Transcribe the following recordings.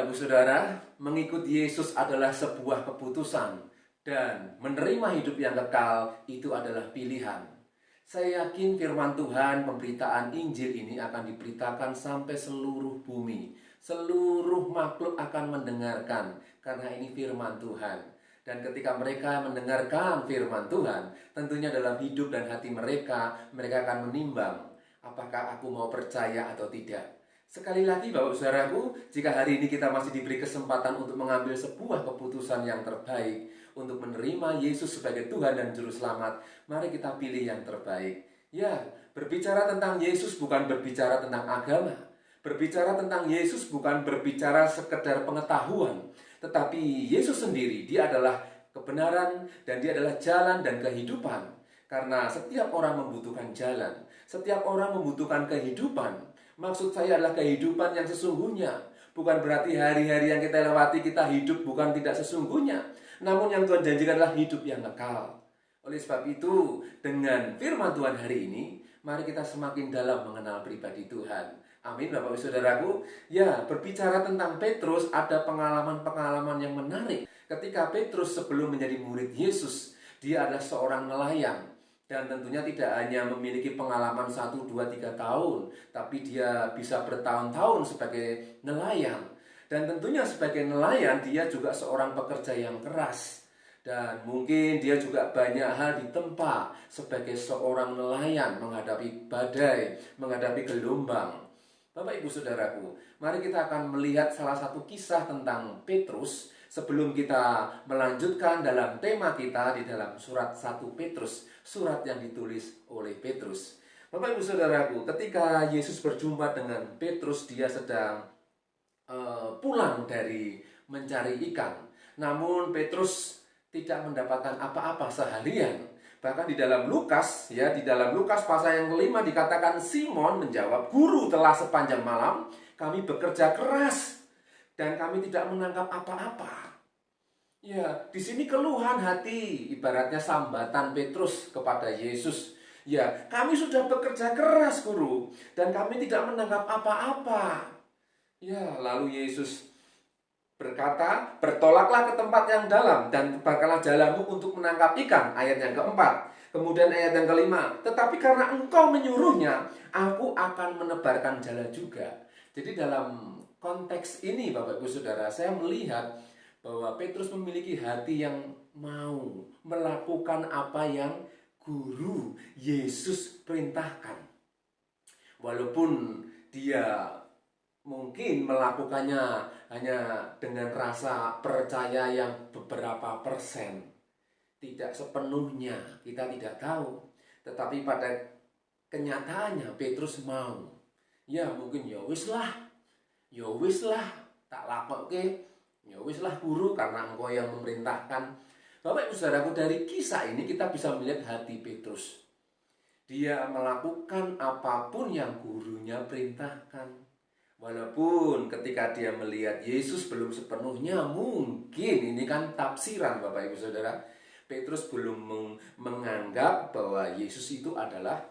Bapak Ibu Saudara, mengikut Yesus adalah sebuah keputusan dan menerima hidup yang kekal itu adalah pilihan. Saya yakin firman Tuhan, pemberitaan Injil ini akan diberitakan sampai seluruh bumi. Seluruh makhluk akan mendengarkan karena ini firman Tuhan. Dan ketika mereka mendengarkan firman Tuhan, tentunya dalam hidup dan hati mereka akan menimbang apakah aku mau percaya atau tidak. Sekali lagi Bapak Saudaraku, jika hari ini kita masih diberi kesempatan untuk mengambil sebuah keputusan yang terbaik untuk menerima Yesus sebagai Tuhan dan Juru Selamat, mari kita pilih yang terbaik. Ya, berbicara tentang Yesus bukan berbicara tentang agama. Berbicara tentang Yesus bukan berbicara sekedar pengetahuan, tetapi Yesus sendiri, dia adalah kebenaran dan dia adalah jalan dan kehidupan. Karena setiap orang membutuhkan jalan, setiap orang membutuhkan kehidupan. Maksud saya adalah kehidupan yang sesungguhnya. Bukan berarti hari-hari yang kita lewati kita hidup bukan tidak sesungguhnya. Namun yang Tuhan janjikan adalah hidup yang kekal. Oleh sebab itu, dengan firman Tuhan hari ini, mari kita semakin dalam mengenal pribadi Tuhan. Amin Bapak Ibu Saudaraku. Ya, berbicara tentang Petrus, ada pengalaman-pengalaman yang menarik. Ketika Petrus sebelum menjadi murid Yesus, dia adalah seorang nelayan. Dan tentunya tidak hanya memiliki pengalaman 1, 2, 3 tahun, tapi dia bisa bertahun-tahun sebagai nelayan. Dan tentunya sebagai nelayan, dia juga seorang pekerja yang keras. Dan mungkin dia juga banyak hal ditempa sebagai seorang nelayan menghadapi badai, menghadapi gelombang. Bapak Ibu Saudaraku, mari kita akan melihat salah satu kisah tentang Petrus sebelum kita melanjutkan dalam tema kita di dalam surat 1 Petrus, surat yang ditulis oleh Petrus. Bapak Ibu Saudaraku, ketika Yesus berjumpa dengan Petrus, dia sedang pulang dari mencari ikan. Namun Petrus tidak mendapatkan apa-apa seharian. Bahkan di dalam Lukas, di dalam Lukas pasal yang kelima dikatakan Simon menjawab, "Guru, telah sepanjang malam kami bekerja keras dan kami tidak menangkap apa-apa." Ya, di sini keluhan hati, ibaratnya sambatan Petrus kepada Yesus. Ya, kami sudah bekerja keras, Guru, dan kami tidak menangkap apa-apa. Ya, lalu Yesus berkata, "Bertolaklah ke tempat yang dalam dan tebarkanlah jalamu untuk menangkap ikan." Ayat yang keempat. Kemudian ayat yang kelima, "Tetapi karena engkau menyuruhnya, aku akan menebarkan jala juga." Jadi dalam konteks ini Bapak Ibu Saudara, saya melihat bahwa Petrus memiliki hati yang mau melakukan apa yang Guru Yesus perintahkan. Walaupun dia mungkin melakukannya hanya dengan rasa percaya yang beberapa persen, tidak sepenuhnya, kita tidak tahu. Tetapi pada kenyataannya Petrus mau. Ya mungkin ya wis lah, tak lakoke, ya wis lah Guru, karena engkau yang memerintahkan. Bapak Ibu Saudaraku, dari kisah ini kita bisa melihat hati Petrus. Dia melakukan apapun yang gurunya perintahkan. Walaupun ketika dia melihat Yesus belum sepenuhnya, mungkin ini kan tafsiran Bapak Ibu Saudara, Petrus belum menganggap bahwa Yesus itu adalah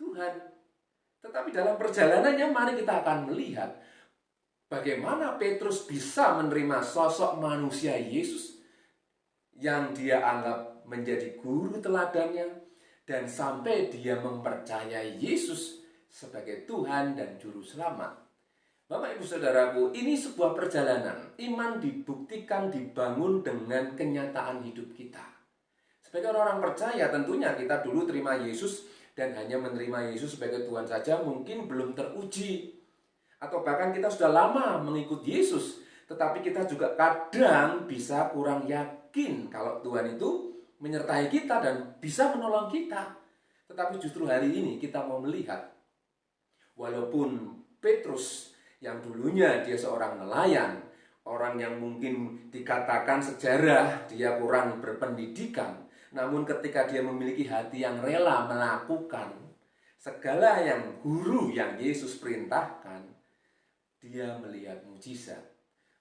Tuhan. Tetapi dalam perjalanannya mari kita akan melihat bagaimana Petrus bisa menerima sosok manusia Yesus yang dia anggap menjadi guru teladannya, dan sampai dia mempercayai Yesus sebagai Tuhan dan Juru Selamat. Bapak Ibu Saudaraku, ini sebuah perjalanan. Iman dibuktikan, dibangun dengan kenyataan hidup kita. Sebagai orang percaya, tentunya kita dulu terima Yesus dan hanya menerima Yesus sebagai Tuhan saja mungkin belum teruji. Atau bahkan kita sudah lama mengikut Yesus, tetapi kita juga kadang bisa kurang yakin kalau Tuhan itu menyertai kita dan bisa menolong kita. Tetapi justru hari ini kita mau melihat, walaupun Petrus yang dulunya dia seorang nelayan, orang yang mungkin dikatakan sejarah dia kurang berpendidikan, namun ketika dia memiliki hati yang rela melakukan segala yang guru yang Yesus perintahkan, dia melihat mujizat.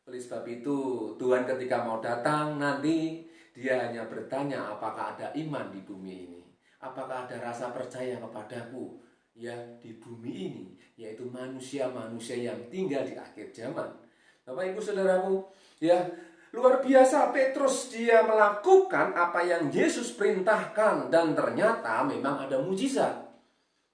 Oleh sebab itu Tuhan ketika mau datang nanti, dia hanya bertanya, apakah ada iman di bumi ini? Apakah ada rasa percaya kepadaku ya di bumi ini, yaitu manusia-manusia yang tinggal di akhir zaman. Bapak Ibu Saudaraku, ya, luar biasa Petrus dia melakukan apa yang Yesus perintahkan dan ternyata memang ada mujizat.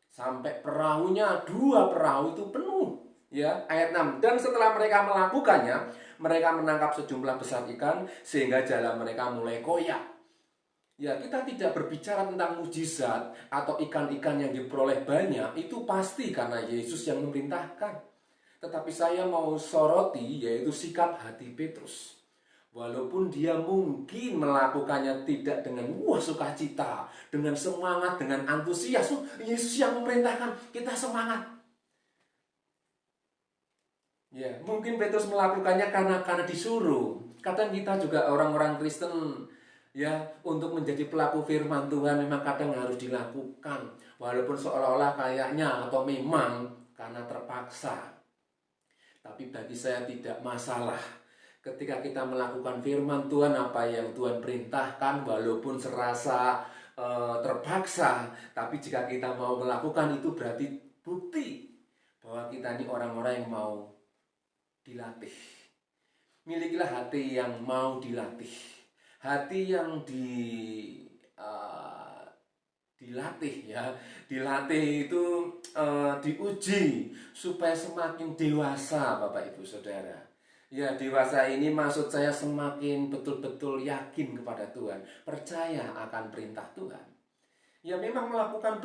Sampai perahunya, 2 perahu itu penuh. Ya, ayat 6. Dan setelah mereka melakukannya, mereka menangkap sejumlah besar ikan sehingga jala mereka mulai koyak. Ya, kita tidak berbicara tentang mujizat atau ikan-ikan yang diperoleh banyak, itu pasti karena Yesus yang memerintahkan. Tetapi saya mau soroti yaitu sikap hati Petrus. Walaupun dia mungkin melakukannya tidak dengan sukacita, dengan semangat, dengan antusias. Yesus yang memerintahkan, kita semangat. Ya, mungkin Petrus melakukannya karena disuruh. Kadang kita juga orang-orang Kristen, ya, untuk menjadi pelaku firman Tuhan memang kadang harus dilakukan. Walaupun seolah-olah kayaknya atau memang karena terpaksa. Tapi bagi saya tidak masalah. Ketika kita melakukan firman Tuhan, apa yang Tuhan perintahkan, walaupun serasa terpaksa, tapi jika kita mau melakukan itu berarti bukti bahwa kita ini orang-orang yang mau dilatih. Milikilah hati yang mau dilatih, hati yang dilatih, ya. Dilatih itu diuji supaya semakin dewasa, Bapak Ibu Saudara. Ya, dewasa ini maksud saya semakin betul-betul yakin kepada Tuhan, percaya akan perintah Tuhan. Ya, memang melakukan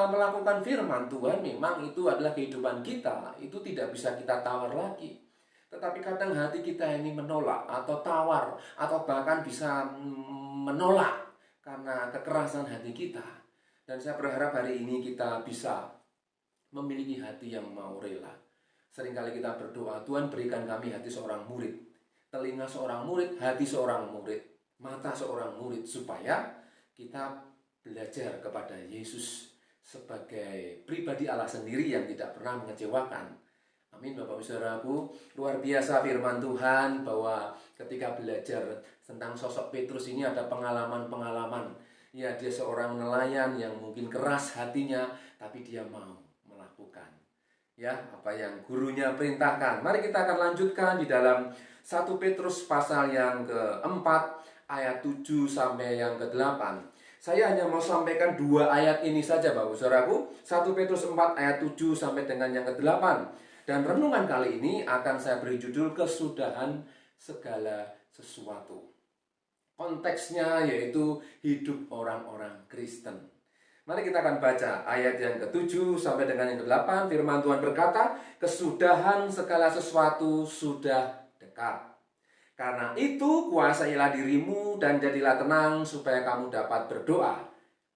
melakukan firman Tuhan memang itu adalah kehidupan kita, itu tidak bisa kita tawar lagi. Tetapi kadang hati kita ini menolak atau tawar atau bahkan bisa menolak karena kekerasan hati kita. Dan saya berharap hari ini kita bisa memiliki hati yang mau rela. Seringkali kita berdoa, Tuhan berikan kami hati seorang murid, telinga seorang murid, hati seorang murid, mata seorang murid, supaya kita belajar kepada Yesus sebagai pribadi Allah sendiri yang tidak pernah mengecewakan. Amin, Bapak Saudaraku. Luar biasa firman Tuhan bahwa ketika belajar tentang sosok Petrus ini ada pengalaman-pengalaman. Ya, dia seorang nelayan yang mungkin keras hatinya, tapi dia mau melakukan, ya, apa yang gurunya perintahkan. Mari kita akan lanjutkan di dalam 1 Petrus pasal yang keempat ayat 7 sampai yang ke-8. Saya hanya mau sampaikan 2 ayat ini saja, Bapak Saudaraku. 1 Petrus 4 ayat 7 sampai dengan yang ke-8. Dan renungan kali ini akan saya beri judul kesudahan segala sesuatu. Konteksnya yaitu hidup orang-orang Kristen. Mari kita akan baca ayat yang ke-7 sampai dengan yang ke-8. Firman Tuhan berkata, kesudahan segala sesuatu sudah dekat. Karena itu kuasailah dirimu dan jadilah tenang supaya kamu dapat berdoa.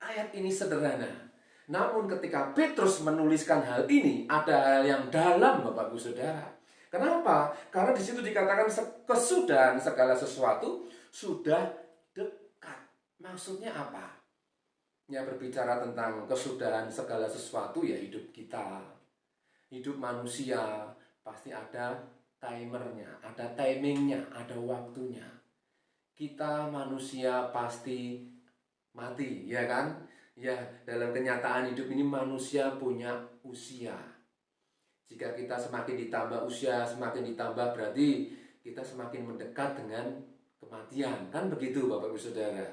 Ayat ini sederhana. Namun ketika Petrus menuliskan hal ini, ada hal yang dalam, Bapak-Ibu Saudara. Kenapa? Karena di situ dikatakan kesudahan segala sesuatu sudah dekat. Maksudnya apa? Ya, berbicara tentang kesudahan segala sesuatu ya hidup kita. Hidup manusia pasti ada timernya, ada timingnya, ada waktunya. Kita manusia pasti mati, ya kan? Ya, dalam kenyataan hidup ini manusia punya usia. Jika kita semakin ditambah usia, semakin ditambah berarti kita semakin mendekat dengan kematian. Kan begitu, Bapak Ibu Saudara.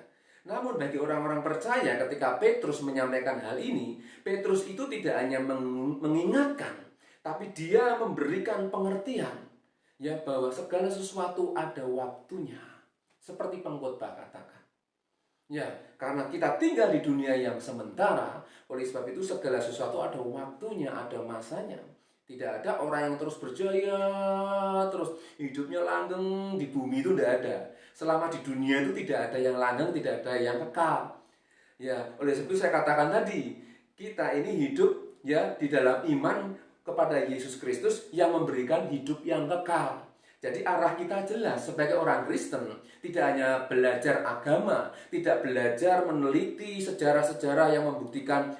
Namun bagi orang-orang percaya ketika Petrus menyampaikan hal ini, Petrus itu tidak hanya mengingatkan, tapi dia memberikan pengertian, ya, bahwa segala sesuatu ada waktunya. Seperti pengkhotbah katakan. Ya, karena kita tinggal di dunia yang sementara, oleh sebab itu segala sesuatu ada waktunya, ada masanya. Tidak ada orang yang terus berjaya, terus hidupnya langgeng di bumi, itu tidak ada. Selama di dunia itu tidak ada yang langgeng, tidak ada yang kekal. Ya, oleh sebab itu saya katakan tadi, kita ini hidup ya di dalam iman kepada Yesus Kristus yang memberikan hidup yang kekal. Jadi arah kita jelas sebagai orang Kristen, tidak hanya belajar agama, tidak belajar meneliti sejarah-sejarah yang membuktikan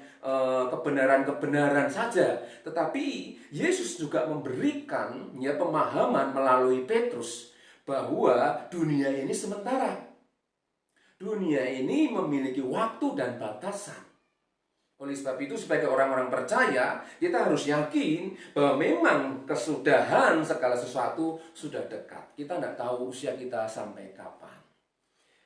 kebenaran-kebenaran saja, tetapi Yesus juga memberikan ya pemahaman melalui Petrus bahwa dunia ini sementara. Dunia ini memiliki waktu dan batasan. Oleh sebab itu sebagai orang-orang percaya, kita harus yakin bahwa memang kesudahan segala sesuatu sudah dekat. Kita tidak tahu usia kita sampai kapan.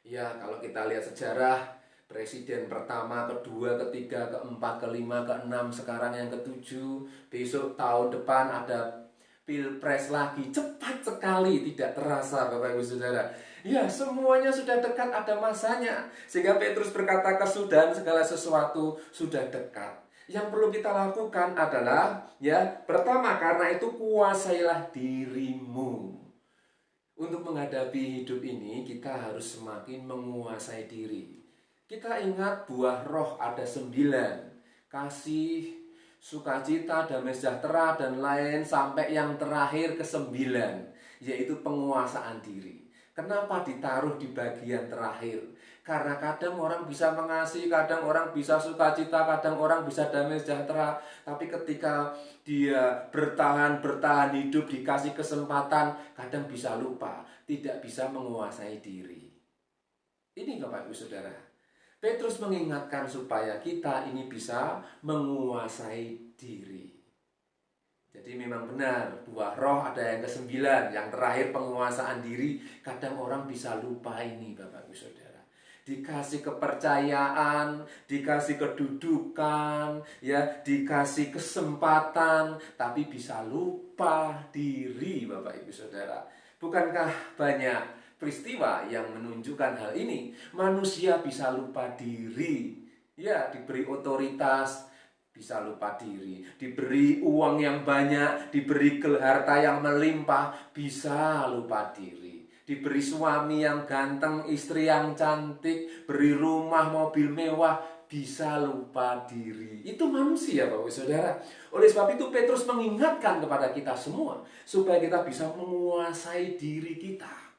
Ya, kalau kita lihat sejarah, presiden pertama, kedua, ketiga, keempat, kelima, keenam, sekarang yang ketujuh, besok tahun depan ada pilpres lagi. Cepat sekali, tidak terasa Bapak Ibu Saudara. Ya, semuanya sudah dekat, ada masanya. Sehingga Petrus berkata kesudahan segala sesuatu sudah dekat. Yang perlu kita lakukan adalah, ya, pertama, karena itu kuasailah dirimu. Untuk menghadapi hidup ini, kita harus semakin menguasai diri. Kita ingat buah roh ada 9. Kasih, sukacita, damai sejahtera, dan lain sampai yang terakhir ke-9, yaitu penguasaan diri. Kenapa ditaruh di bagian terakhir? Karena kadang orang bisa mengasihi, kadang orang bisa sukacita, kadang orang bisa damai sejahtera. Tapi ketika dia bertahan hidup, dikasih kesempatan, kadang bisa lupa, tidak bisa menguasai diri. Ini Bapak Ibu Saudara. Petrus mengingatkan supaya kita ini bisa menguasai diri. Jadi memang benar, buah roh ada yang ke-9, yang terakhir penguasaan diri. Kadang orang bisa lupa ini Bapak Ibu Saudara. Dikasih kepercayaan, dikasih kedudukan, ya, dikasih kesempatan, tapi bisa lupa diri Bapak Ibu Saudara. Bukankah banyak peristiwa yang menunjukkan hal ini? Manusia bisa lupa diri, ya, diberi otoritas, bisa lupa diri, diberi uang yang banyak, diberi harta yang melimpah, bisa lupa diri, diberi suami yang ganteng, istri yang cantik, beri rumah, mobil mewah, bisa lupa diri. Itu manusia Bapak Saudara. Oleh sebab itu Petrus mengingatkan kepada kita semua supaya kita bisa menguasai diri kita,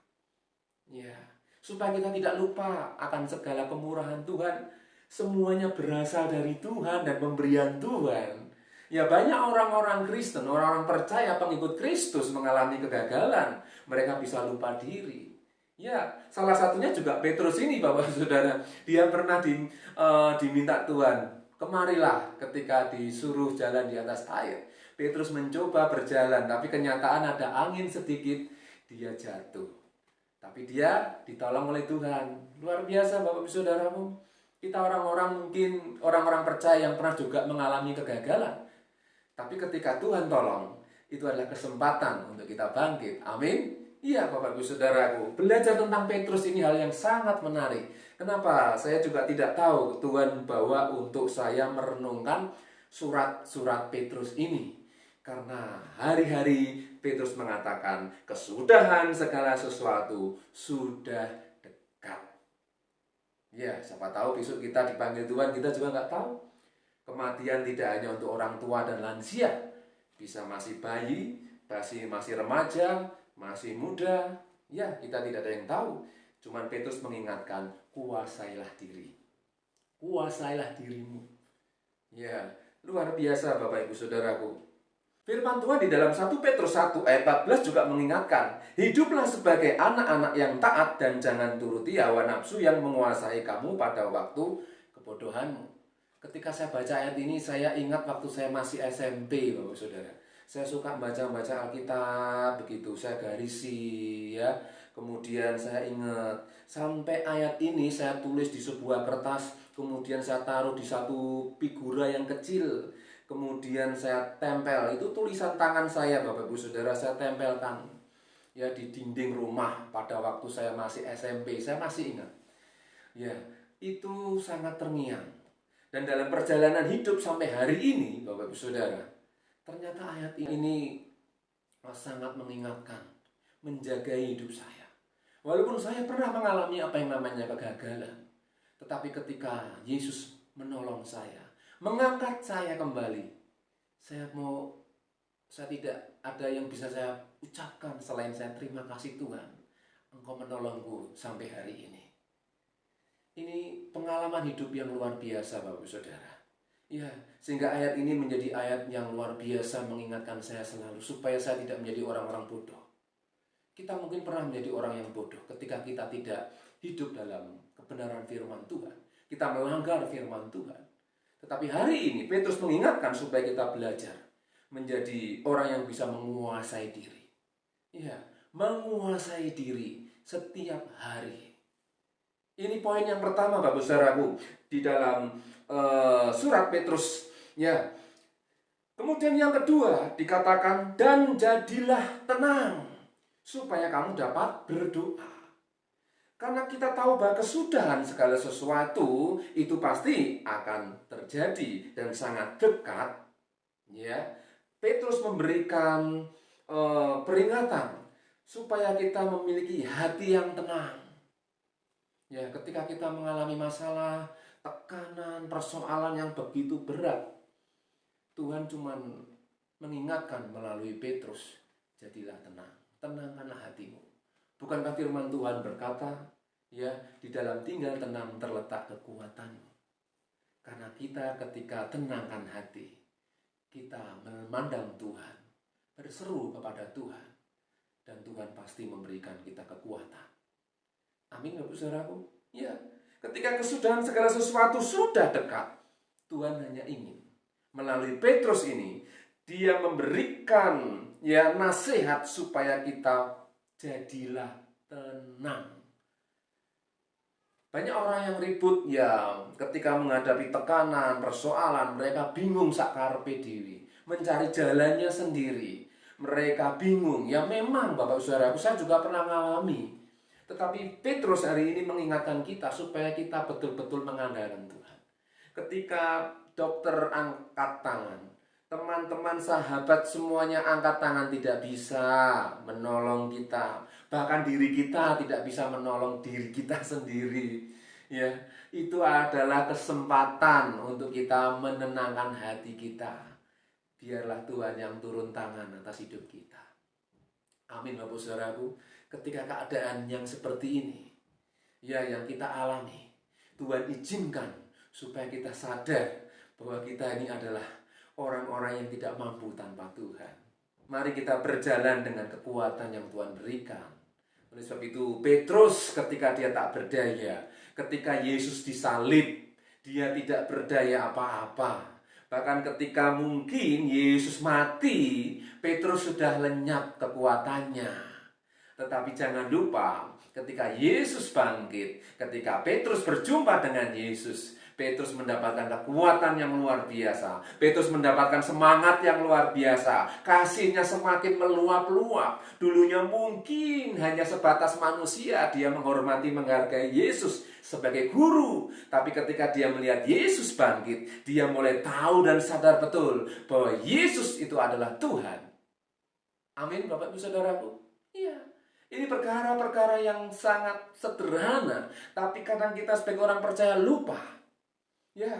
ya, supaya kita tidak lupa akan segala kemurahan Tuhan. Semuanya berasal dari Tuhan dan pemberian Tuhan. Ya, banyak orang-orang Kristen, orang-orang percaya, pengikut Kristus mengalami kegagalan. Mereka bisa lupa diri. Ya, salah satunya juga Petrus ini Bapak Saudara. Dia pernah diminta Tuhan, kemarilah, ketika disuruh jalan di atas air. Petrus mencoba berjalan, tapi kenyataan ada angin sedikit, dia jatuh. Tapi dia ditolong oleh Tuhan. Luar biasa Bapak Saudaramu. Kita mungkin orang-orang percaya yang pernah juga mengalami kegagalan. Tapi ketika Tuhan tolong, itu adalah kesempatan untuk kita bangkit. Amin. Iya Bapak Ibu Saudaraku. Belajar tentang Petrus ini hal yang sangat menarik. Kenapa? Saya juga tidak tahu Tuhan bawa untuk saya merenungkan surat-surat Petrus ini. Karena hari-hari Petrus mengatakan kesudahan segala sesuatu sudah. Ya, siapa tahu besok kita dipanggil Tuhan, kita juga nggak tahu. Kematian tidak hanya untuk orang tua dan lansia. Bisa masih bayi, masih remaja, masih muda. Ya, kita tidak ada yang tahu. Cuman Petrus mengingatkan, kuasailah diri. Kuasailah dirimu. Ya, luar biasa Bapak Ibu Saudaraku. Firman Tuhan di dalam 1 Petrus 1 ayat 14 juga mengingatkan, hiduplah sebagai anak-anak yang taat dan jangan turuti hawa nafsu yang menguasai kamu pada waktu kebodohanmu. Ketika saya baca ayat ini, saya ingat waktu saya masih SMP, Bapak Saudara. Saya suka baca-baca Alkitab, begitu saya garisi, ya. Kemudian saya ingat, sampai ayat ini saya tulis di sebuah kertas, kemudian saya taruh di satu figura yang kecil. Kemudian saya tempel, itu tulisan tangan saya Bapak Ibu Saudara, saya tempelkan, ya, di dinding rumah pada waktu saya masih SMP. Saya masih ingat. Ya, itu sangat terngiang. Dan dalam perjalanan hidup sampai hari ini Bapak Ibu Saudara, ternyata ayat ini sangat mengingatkan, menjaga hidup saya. Walaupun saya pernah mengalami apa yang namanya kegagalan, tetapi ketika Yesus menolong saya, mengangkat saya kembali, saya tidak ada yang bisa saya ucapkan selain saya terima kasih Tuhan, Engkau menolongku sampai hari ini. Ini pengalaman hidup yang luar biasa Bapak Saudara. Ya, sehingga ayat ini menjadi ayat yang luar biasa mengingatkan saya selalu supaya saya tidak menjadi orang-orang bodoh. Kita mungkin pernah menjadi orang yang bodoh ketika kita tidak hidup dalam kebenaran firman Tuhan. Kita melanggar firman Tuhan. Tetapi hari ini Petrus mengingatkan supaya kita belajar menjadi orang yang bisa menguasai diri. Ya, menguasai diri setiap hari. Ini poin yang pertama, Bapak Saudaraku, di dalam surat Petrus. Ya. Kemudian yang kedua dikatakan, dan jadilah tenang supaya kamu dapat berdoa. Karena kita tahu bahwa kesudahan segala sesuatu itu pasti akan terjadi dan sangat dekat. Ya, Petrus memberikan peringatan supaya kita memiliki hati yang tenang. Ya, ketika kita mengalami masalah, tekanan, persoalan yang begitu berat, Tuhan cuma mengingatkan melalui Petrus, jadilah tenang, tenangkanlah hatimu. Bukankah firman Tuhan berkata, ya, di dalam tinggal tenang terletak kekuatanmu. Karena kita ketika tenangkan hati, kita memandang Tuhan, berseru kepada Tuhan, dan Tuhan pasti memberikan kita kekuatan. Amin, Bapak Saudaraku. Ya, ketika kesudahan segala sesuatu sudah dekat, Tuhan hanya ingin melalui Petrus ini, dia memberikan nasihat supaya kita jadilah tenang. Banyak orang yang ribut ketika menghadapi tekanan, persoalan, mereka bingung sakarpe dewi, mencari jalannya sendiri. Mereka bingung. Ya memang Bapak Saudaraku, saya juga pernah mengalami. Tetapi Petrus hari ini mengingatkan kita supaya kita betul-betul mengandalkan Tuhan. Ketika dokter angkat tangan, teman-teman, sahabat semuanya angkat tangan, tidak bisa menolong kita. Bahkan diri kita tidak bisa menolong diri kita sendiri. Ya, itu adalah kesempatan untuk kita menenangkan hati kita. Biarlah Tuhan yang turun tangan atas hidup kita. Amin, Bapak Saudaraku. Ketika keadaan yang seperti ini, yang kita alami, Tuhan izinkan supaya kita sadar bahwa kita ini adalah orang-orang yang tidak mampu tanpa Tuhan. Mari kita berjalan dengan kekuatan yang Tuhan berikan. Oleh sebab itu, Petrus ketika dia tak berdaya, ketika Yesus disalib, dia tidak berdaya apa-apa. Bahkan ketika mungkin Yesus mati, Petrus sudah lenyap kekuatannya. Tetapi jangan lupa, ketika Yesus bangkit, ketika Petrus berjumpa dengan Yesus, Petrus mendapatkan kekuatan yang luar biasa. Petrus mendapatkan semangat yang luar biasa. Kasihnya semakin meluap-luap. Dulunya mungkin hanya sebatas manusia, dia menghormati, menghargai Yesus sebagai guru. Tapi ketika dia melihat Yesus bangkit, dia mulai tahu dan sadar betul bahwa Yesus itu adalah Tuhan. Amin, Bapak Ibu Saudaraku. Iya. Ini perkara-perkara yang sangat sederhana, tapi kadang kita sebagai orang percaya lupa. Ya,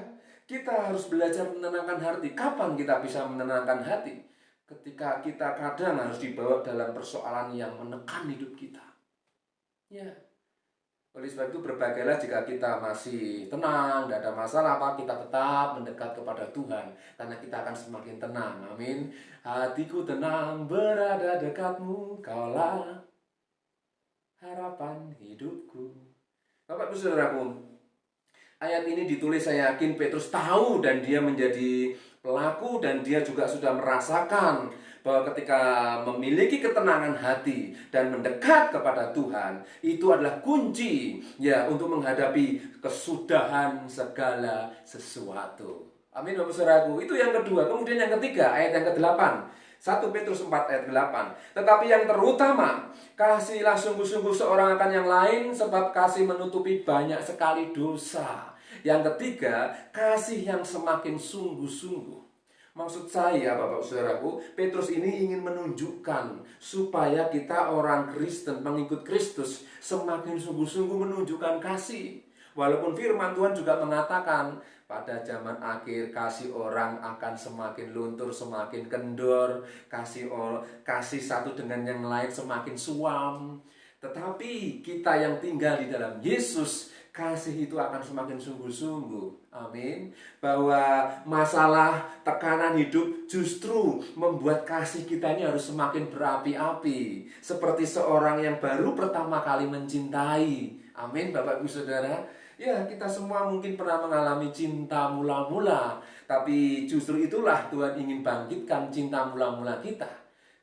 kita harus belajar menenangkan hati. Kapan kita bisa menenangkan hati? Ketika kita kadang harus dibawa dalam persoalan yang menekan hidup kita. Ya. Oleh sebab itu berbahagialah jika kita masih tenang, tidak ada masalah apa, kita tetap mendekat kepada Tuhan. Karena kita akan semakin tenang. Amin. Hatiku tenang berada dekatmu, kaulah harapan hidupku. Bapak Ibu Saudaraku, ayat ini ditulis, saya yakin Petrus tahu dan dia menjadi pelaku, dan dia juga sudah merasakan bahwa ketika memiliki ketenangan hati dan mendekat kepada Tuhan, itu adalah kunci untuk menghadapi kesudahan segala sesuatu. Amin, Bapak Saudaraku. Itu yang kedua. Kemudian yang ketiga, ayat yang ke-8. 1 Petrus 4 ayat 8. Tetapi yang terutama, kasihilah sungguh-sungguh seorang akan yang lain, sebab kasih menutupi banyak sekali dosa. Yang ketiga, kasih yang semakin sungguh-sungguh. Maksud saya, Bapak Saudaraku, Petrus ini ingin menunjukkan supaya kita orang Kristen, pengikut Kristus, semakin sungguh-sungguh menunjukkan kasih. Walaupun firman Tuhan juga mengatakan, pada zaman akhir kasih orang akan semakin luntur, semakin kendor, kasih satu dengan yang lain semakin suam. Tetapi kita yang tinggal di dalam Yesus, kasih itu akan semakin sungguh-sungguh. Amin. Bahwa masalah tekanan hidup justru membuat kasih kita ini harus semakin berapi-api. Seperti seorang yang baru pertama kali mencintai. Amin, Bapak Ibu Saudara. Ya, kita semua mungkin pernah mengalami cinta mula-mula, tapi justru itulah Tuhan ingin bangkitkan cinta mula-mula kita.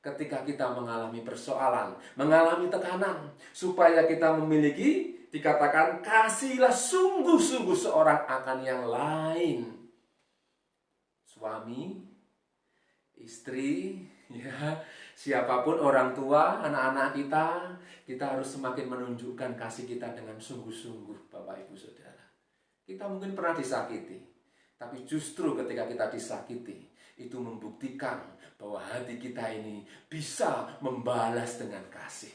Ketika kita mengalami persoalan, mengalami tekanan, supaya kita memiliki, dikatakan, kasihlah sungguh-sungguh seorang akan yang lain. Suami, istri, ya, siapapun orang tua, anak-anak kita harus semakin menunjukkan kasih kita dengan sungguh-sungguh, Bapak Ibu Saudara. Kita mungkin pernah disakiti, tapi justru ketika kita disakiti, itu membuktikan bahwa hati kita ini bisa membalas dengan kasih.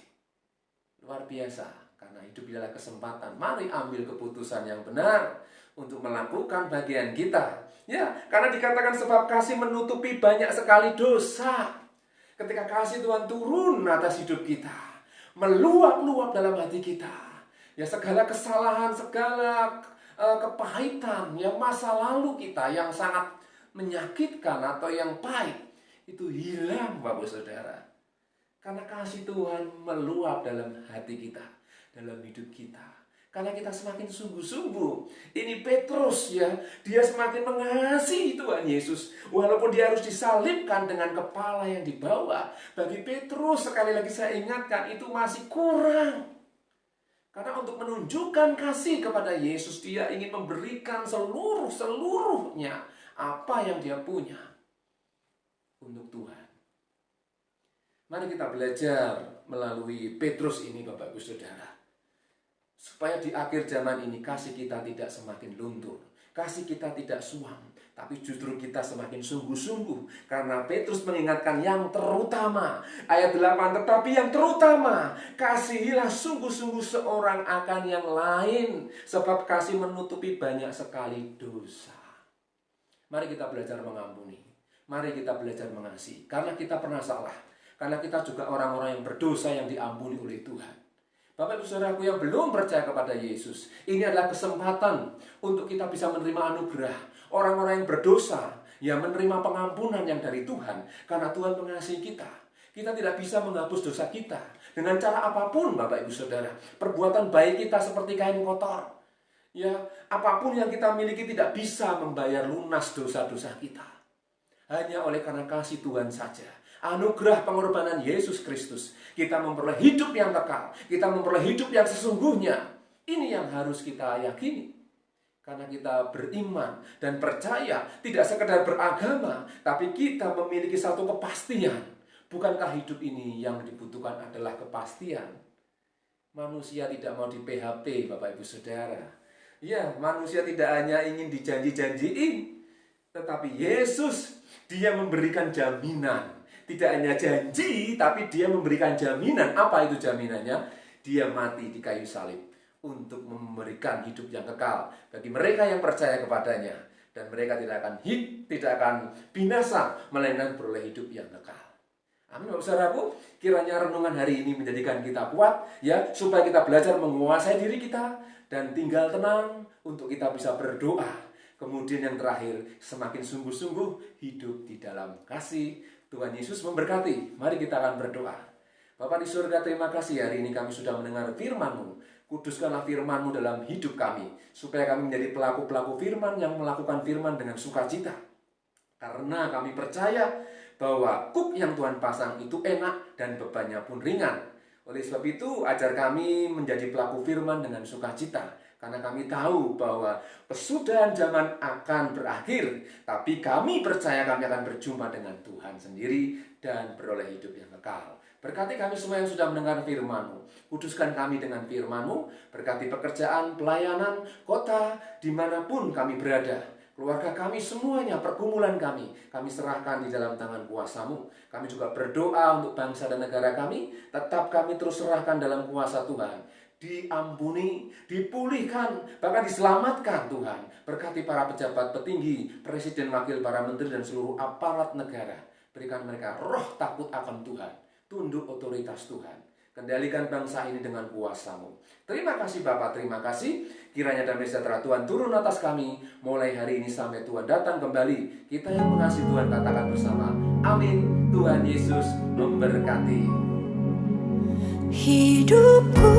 Luar biasa, karena hidup adalah kesempatan. Mari ambil keputusan yang benar untuk melakukan bagian kita. Ya, karena dikatakan sebab kasih menutupi banyak sekali dosa. Ketika kasih Tuhan turun atas hidup kita, meluap-luap dalam hati kita, ya segala kesalahan, segala kepahitan yang masa lalu kita yang sangat menyakitkan atau yang pahit, itu hilang, Bapak Saudara. Karena kasih Tuhan meluap dalam hati kita, dalam hidup kita. Karena kita semakin sungguh-sungguh. Ini Petrus, ya, dia semakin mengasihi Tuhan Yesus. Walaupun dia harus disalibkan dengan kepala yang dibawa. Bagi Petrus, sekali lagi saya ingatkan, itu masih kurang. Karena untuk menunjukkan kasih kepada Yesus, dia ingin memberikan seluruhnya apa yang dia punya untuk Tuhan. Mari kita belajar melalui Petrus ini, Bapak Ibu Saudara, supaya di akhir zaman ini kasih kita tidak semakin luntur, kasih kita tidak suam, tapi justru kita semakin sungguh-sungguh. Karena Petrus mengingatkan yang terutama, ayat 8, tetapi yang terutama, kasihilah sungguh-sungguh seorang akan yang lain, sebab kasih menutupi banyak sekali dosa. Mari kita belajar mengampuni, mari kita belajar mengasihi, karena kita pernah salah, karena kita juga orang-orang yang berdosa yang diampuni oleh Tuhan. Bapak Ibu Saudaraku yang belum percaya kepada Yesus, ini adalah kesempatan untuk kita bisa menerima anugerah. Orang-orang yang berdosa, yang menerima pengampunan yang dari Tuhan, karena Tuhan mengasihi kita. Kita tidak bisa menghapus dosa kita dengan cara apapun, Bapak Ibu Saudara. Perbuatan baik kita seperti kain kotor. Ya, apapun yang kita miliki tidak bisa membayar lunas dosa-dosa kita. Hanya oleh karena kasih Tuhan saja, anugerah pengorbanan Yesus Kristus, kita memperoleh hidup yang kekal, kita memperoleh hidup yang sesungguhnya. Ini yang harus kita yakini. Karena kita beriman dan percaya, tidak sekedar beragama, tapi kita memiliki satu kepastian. Bukankah hidup ini yang dibutuhkan adalah kepastian? Manusia tidak mau di PHP, Bapak Ibu Saudara. Ya, manusia tidak hanya ingin dijanji-janjiin, tetapi Yesus, dia memberikan jaminan. Tidak hanya janji, tapi dia memberikan jaminan. Apa itu jaminannya? Dia mati di kayu salib untuk memberikan hidup yang kekal bagi mereka yang percaya kepadanya. Dan mereka tidak akan binasa, melainkan beroleh hidup yang kekal. Amin, Bapak Saudaraku. Kiranya renungan hari ini menjadikan kita kuat, ya, supaya kita belajar menguasai diri kita dan tinggal tenang untuk kita bisa berdoa. Kemudian yang terakhir, semakin sungguh-sungguh hidup di dalam kasih. Tuhan Yesus memberkati. Mari kita akan berdoa. Bapa di surga, terima kasih hari ini kami sudah mendengar firman-Mu. Kuduskanlah firman-Mu dalam hidup kami, supaya kami menjadi pelaku-pelaku firman yang melakukan firman dengan sukacita. Karena kami percaya bahwa kuk yang Tuhan pasang itu enak dan bebannya pun ringan. Oleh sebab itu, ajar kami menjadi pelaku firman dengan sukacita. Karena kami tahu bahwa pesudahan zaman akan berakhir. Tapi kami percaya kami akan berjumpa dengan Tuhan sendiri dan beroleh hidup yang kekal. Berkati kami semua yang sudah mendengar firman-Mu. Kuduskan kami dengan firman-Mu. Berkati pekerjaan, pelayanan, kota, dimanapun kami berada. Keluarga kami semuanya, pergumulan kami serahkan di dalam tangan kuasa-Mu. Kami juga berdoa untuk bangsa dan negara kami, tetap kami terus serahkan dalam kuasa Tuhan. Diampuni, dipulihkan, bahkan diselamatkan Tuhan. Berkati para pejabat petinggi, presiden, wakil, para menteri, dan seluruh aparat negara. Berikan mereka roh takut akan Tuhan, tunduk otoritas Tuhan. Kendalikan bangsa ini dengan kuasa-Mu. Terima kasih Bapak, terima kasih. Kiranya damai sejahtera Tuhan turun atas kami, mulai hari ini sampai Tuhan datang kembali. Kita yang mengasihi Tuhan katakan bersama, amin. Tuhan Yesus memberkati. Hidupku